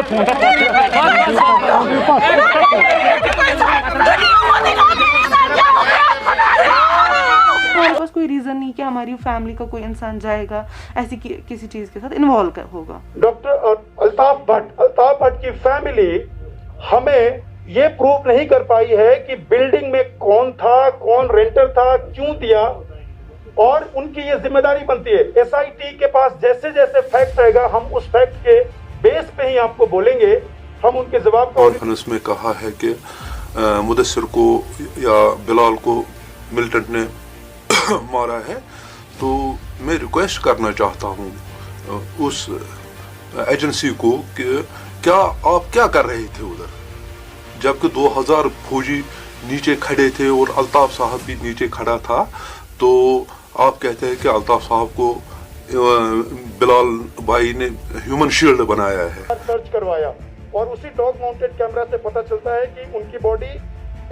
हमारे पास कोई रीजन नहीं कि हमारी फैमिली का कोई इंसान जाएगा ऐसी किसी चीज के साथ इन्वॉल्व होगा। डॉक्टर अल्ताफ भट्ट की फैमिली हमें ये प्रूव नहीं कर पाई है कि बिल्डिंग में कौन था, कौन रेंटर था, क्यों दिया, और उनकी ये जिम्मेदारी बनती है। एसआईटी के पास जैसे जैसे फैक्ट रहेगा हम उस फैक्ट के बेस पे ही आपको बोलेंगे, हम उनके जवाब कॉन्फ्रेंस में कहा है कि मुदस्सिर को या बिलाल को मिलिटेंट ने मारा है। तो मैं रिक्वेस्ट करना चाहता हूँ उस एजेंसी को कि क्या आप क्या कर रहे थे उधर, जबकि 2000 फौजी नीचे खड़े थे और अल्ताफ साहब भी नीचे खड़ा था। तो आप कहते हैं कि अल्ताफ साहब को बिलाल भाई ने ह्यूमन शील्ड बनाया है। सर्च करवाया और उसी डॉग माउंटेड कैमरा से पता चलता है कि उनकी बॉडी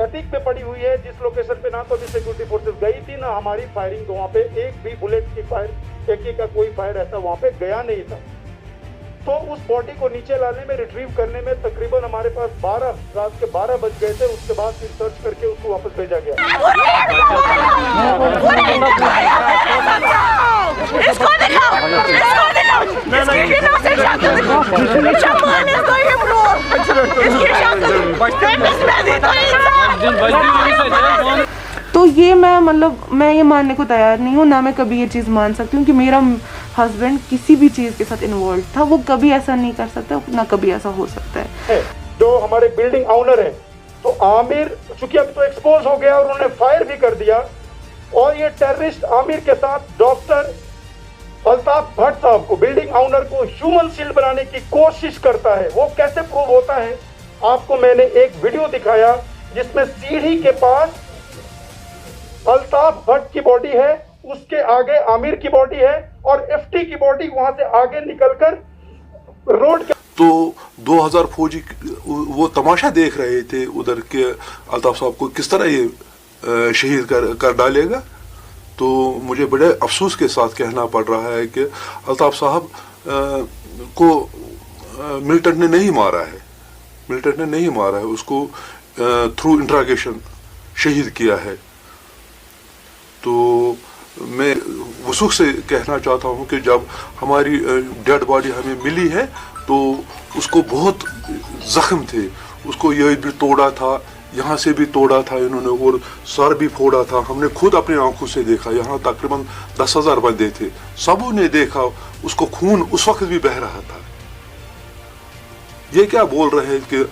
एथिक पे पड़ी हुई है, जिस लोकेशन पे ना तो अभी सिक्योरिटी फोर्सेस गई थी ना हमारी फायरिंग, तो वहाँ पे एक भी बुलेट की फायर एक का कोई फायर ऐसा वहाँ पे गया नहीं था। तो उस बॉडी को नीचे लाने में, रिट्रीव करने में तकरीबन हमारे पास रात के 12 बज गए थे। उसके बाद फिर सर्च करके उसको वापस भेजा गया। तो ये मैं ये मानने को तैयार नहीं हूँ, ना मैं कभी ये चीज़ मान सकती हूँ कि मेरा हस्बैंड किसी भी चीज़ के साथ इन्वॉल्व था। वो कभी ऐसा नहीं कर सकता, ना कभी ऐसा हो सकता है। जो हमारे बिल्डिंग ऑनर है, तो आमिर चूंकि अब तो एक्सपोज हो गया और उन्होंने फायर भी कर दिया, और ये टेररिस्ट आमिर के साथ डॉक्टर अल्ताफ भट्ट साहब को, बिल्डिंग ऑनर को ह्यूमन शील्ड बनाने की कोशिश करता है। वो कैसे प्रूव होता है? आपको मैंने एक वीडियो दिखाया जिसमें सीढ़ी के पास अल्ताफ भट्ट की बॉडी है, उसके आगे आमिर की बॉडी है, और एफटी की बॉडी वहां से आगे निकलकर रोड के। तो 2000 फौजी वो तमाशा देख रहे थे उधर के अल्ताफ साहब को किस तरह ये शहीद कर डालेगा। तो मुझे बड़े अफसोस के साथ कहना पड़ रहा है कि अल्ताफ साहब को मिलिटेंट ने नहीं मारा है, मिलिटेंट ने नहीं मारा है, उसको थ्रू इंट्रागेशन शहीद किया है। तो मैं वसूख से कहना चाहता हूँ कि जब हमारी डेड बॉडी हमें मिली है तो उसको बहुत जख्म थे, उसको ये भी तोड़ा था, यहाँ से भी तोड़ा था इन्होंने, और सर भी फोड़ा था। हमने खुद अपनी आंखों से देखा, यहाँ तकरीबन 10,000 बंदे थे, सबों ने देखा उसको, खून उस वक्त भी बह रहा था। ये क्या बोल रहे हैं कि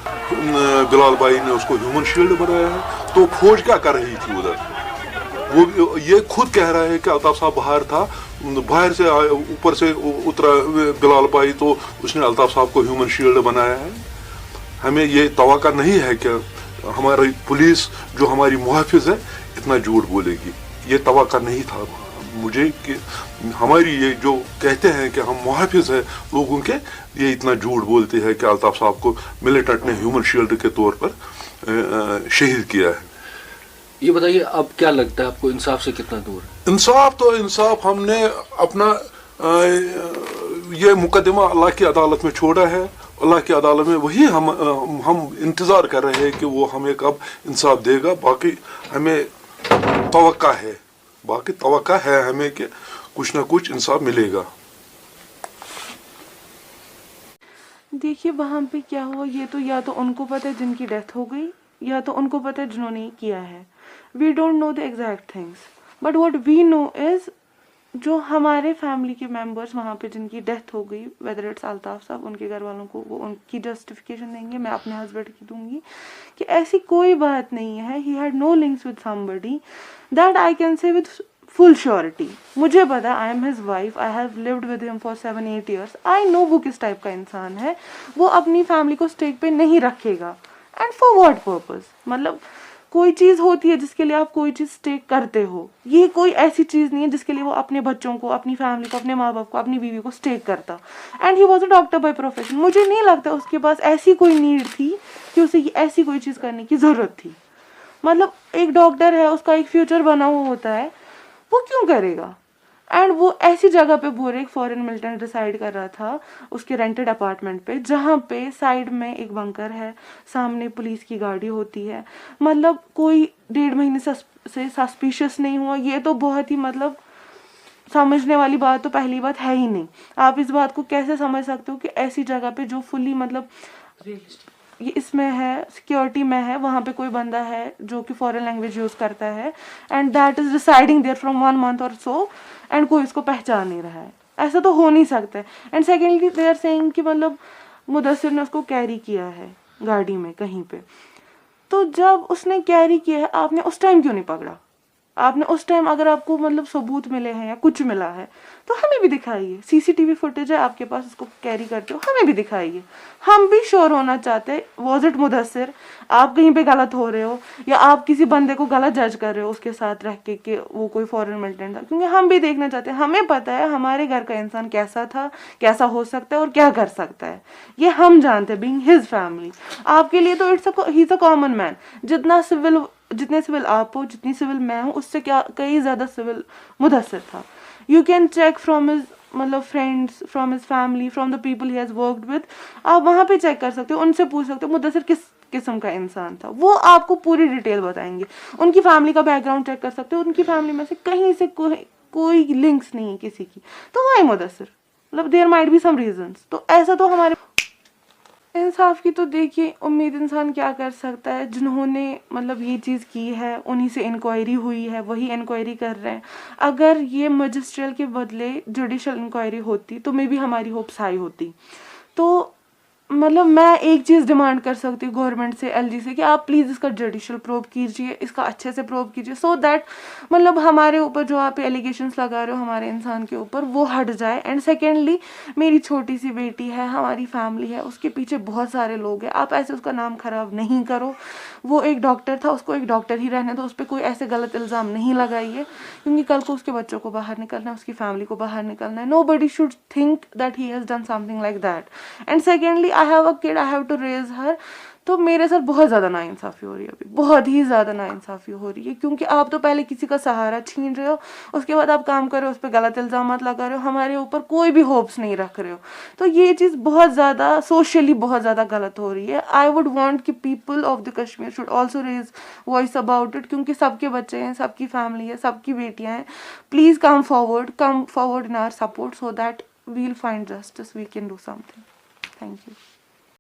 बिलाल भाई ने उसको ह्यूमन शील्ड बनाया है? तो फौज क्या कर रही थी उधर? वो ये खुद कह रहा है कि अल्ताफ साहब बाहर था, बाहर से ऊपर से उतरा बिलाल भाई, तो उसने अल्ताफ साहब को ह्यूमन शील्ड बनाया है। हमें ये तवक्का नहीं है कि हमारी पुलिस जो हमारी मुहाफिज है इतना झूठ बोलेगी, ये तवक्का नहीं था मुझे कि हमारी ये जो कहते हैं कि हम मुहाफिज हैं लोगों के, ये इतना झूठ बोलते हैं कि अल्ताफ साहब को मिलिटेंट ने ह्यूमन शील्ड के तौर पर शहीद किया है। ये बताइए अब क्या लगता है आपको, इंसाफ से कितना दूर है? इंसाफ हमने अपना ये मुकदमा अल्लाह की अदालत में छोड़ा है। अल्लाह की अदालत में वही हम इंतज़ार कर रहे हैं कि वो हमें कब इंसाफ देगा। बाकी हमें तवक्का है हमें कि कुछ ना कुछ इंसाफ मिलेगा। देखिए वहाँ पे क्या हुआ, ये तो या तो उनको पता है जिनकी डेथ हो गई, या तो उनको पता है जिन्होंने किया है। We don't know the exact things, but what we know is जो हमारे फैमिली के मेंबर्स वहाँ पे जिनकी डेथ हो गई, वेदर इट्स अल्ताफ साहब, उनके घर वालों को वो उनकी जस्टिफिकेशन देंगे, मैं अपने हस्बैंड की दूंगी कि ऐसी कोई बात नहीं है, he had no links with somebody, that I can say with full surety. मुझे पता, I am his wife, I have lived with him for 7-8 years, I know वो किस टाइप का इंसान है। वो अपनी फैमिली को स्टेक पे नहीं रखेगा, एंड फॉर व्हाट पर्पज? मतलब कोई चीज़ होती है जिसके लिए आप कोई चीज़ स्टेक करते हो, ये कोई ऐसी चीज़ नहीं है जिसके लिए वो अपने बच्चों को, अपनी फैमिली को, अपने माँ बाप को, अपनी बीवी को स्टेक करता। And he was a doctor by profession. मुझे नहीं लगता उसके पास ऐसी कोई नीड थी कि उसे ऐसी कोई चीज़ करने की ज़रूरत थी। मतलब एक डॉक्टर है, उसका एक फ्यूचर बना हुआ होता है, वो क्यों करेगा? اینڈ وہ ایسی جگہ پہ بورے ایک فورن ملٹن ڈیسائیڈ کر رہا تھا اس کے رینٹڈ اپارٹمنٹ پہ, جہاں پہ سائڈ میں ایک بنکر ہے, سامنے پولیس کی گاڑی ہوتی ہے. مطلب کوئی 1.5 مہینے سے سسپیشس نہیں ہوا. یہ تو بہت ہی مطلب سمجھنے والی بات تو پہلی بات ہے ہی نہیں. آپ اس بات کو کیسے سمجھ سکتے ہو کہ ایسی جگہ پہ جو فلی مطلب یہ اس میں ہے, سیکیورٹی میں ہے, وہاں پہ کوئی بندہ ہے جو کہ فورن لینگویج یوز کرتا ہے and that is residing there from 1 month اور سو, اینڈ کوئی اس کو پہچان نہیں رہا ہے. ایسا تو ہو نہیں سکتا ہے. And secondly they are saying کہ مطلب مدثر نے اس کو کیری کیا ہے گاڑی میں کہیں پہ. تو جب اس نے کیری کیا ہے, آپ نے اس ٹائم کیوں نہیں پکڑا؟ آپ نے اس ٹائم اگر آپ کو مطلب ثبوت ملے ہیں یا کچھ ملا ہے تو ہمیں بھی دکھائیے. CCTV فوٹیج ہے آپ کے پاس, اس کو کیری کرتے ہو, ہمیں بھی دکھائیے. ہم بھی شور ہونا چاہتے واز اٹ مدثر, آپ کہیں پہ غلط ہو رہے ہو یا آپ کسی بندے کو غلط جج کر رہے ہو اس کے ساتھ رہ کے کہ وہ کوئی فورن ملٹن تھا. کیونکہ ہم بھی دیکھنا چاہتے ہیں, ہمیں پتہ ہے ہمارے گھر کا انسان کیسا تھا, کیسا ہو سکتا ہے اور کیا کر سکتا ہے. یہ ہم جانتے ہیں بینگ ہز فیملی. آپ کے لیے تو ہی از اے کامن مین. جتنے سول آپ ہو, جتنی سول میں ہوں, اس سے کیا کئی زیادہ سول مدثر تھا. You can check from his مطلب friends, from his family, from the people he has worked with. آپ وہاں پہ چیک کر سکتے ہو, ان سے پوچھ سکتے ہو مدثر کس قسم کا انسان تھا, وہ آپ کو پوری ڈیٹیل بتائیں گے. ان کی فیملی کا بیک گراؤنڈ چیک کر سکتے ہو, ان کی فیملی میں سے کہیں سے کوئی لنکس نہیں ہے کسی کی, تو وائی مدثر, مطلب there might be some reasons. تو ایسا تو ہمارے انصاف کی تو دیکھیے امید انسان کیا کر سکتا ہے. جنہوں نے مطلب یہ چیز کی ہے انہی سے انکوائری ہوئی ہے, وہی انکوائری کر رہے ہیں. اگر یہ مجسٹریل کے بدلے جوڈیشل انکوائری ہوتی تو میں بھی ہماری ہوپس ہائی ہوتی. تو مطلب میں ایک چیز ڈیمانڈ کر سکتی ہوں گورنمنٹ سے, LG سے, کہ آپ پلیز اس کا جوڈیشل پروو کیجیے, اس کا اچھے سے پروو کیجیے, سو دیٹ مطلب ہمارے اوپر جو آپ ایلیگیشنس لگا رہے ہو ہمارے انسان کے اوپر وہ ہٹ جائے. اینڈ سیکنڈلی میری چھوٹی سی بیٹی ہے, ہماری فیملی ہے, اس کے پیچھے بہت سارے لوگ ہیں. آپ ایسے اس کا نام خراب نہیں کرو. وہ ایک ڈاکٹر تھا, اس کو ایک ڈاکٹر ہی رہنے دو, اس پہ کوئی ایسے غلط الزام نہیں لگائیے, کیونکہ کل کو اس کے بچوں کو باہر نکلنا ہے, اس کی فیملی کو باہر نکلنا ہے. Nobody should think that he has done something like that. And secondly, I have a kid, I have to raise her. تو میرے ساتھ بہت زیادہ ناانصافی ہو رہی ہے ابھی, بہت ہی زیادہ ناانصافی ہو رہی ہے, کیونکہ آپ تو پہلے کسی کا سہارا چھین رہے ہو, اس کے بعد آپ کام کر رہے ہو, اس پہ غلط الزامات لگا رہے ہو, ہمارے اوپر کوئی بھی ہوپس نہیں رکھ رہے ہو. تو یہ چیز بہت زیادہ سوشلی بہت زیادہ غلط ہو رہی ہے. آئی ووڈ وانٹ کہ people of the Kashmir should also raise voice about it, کیونکہ سب کے بچے ہیں, سب کی فیملی ہے, سب کی بیٹیاں ہیں. Please come forward in our support, so that we'll find justice, we can do something. Thank you.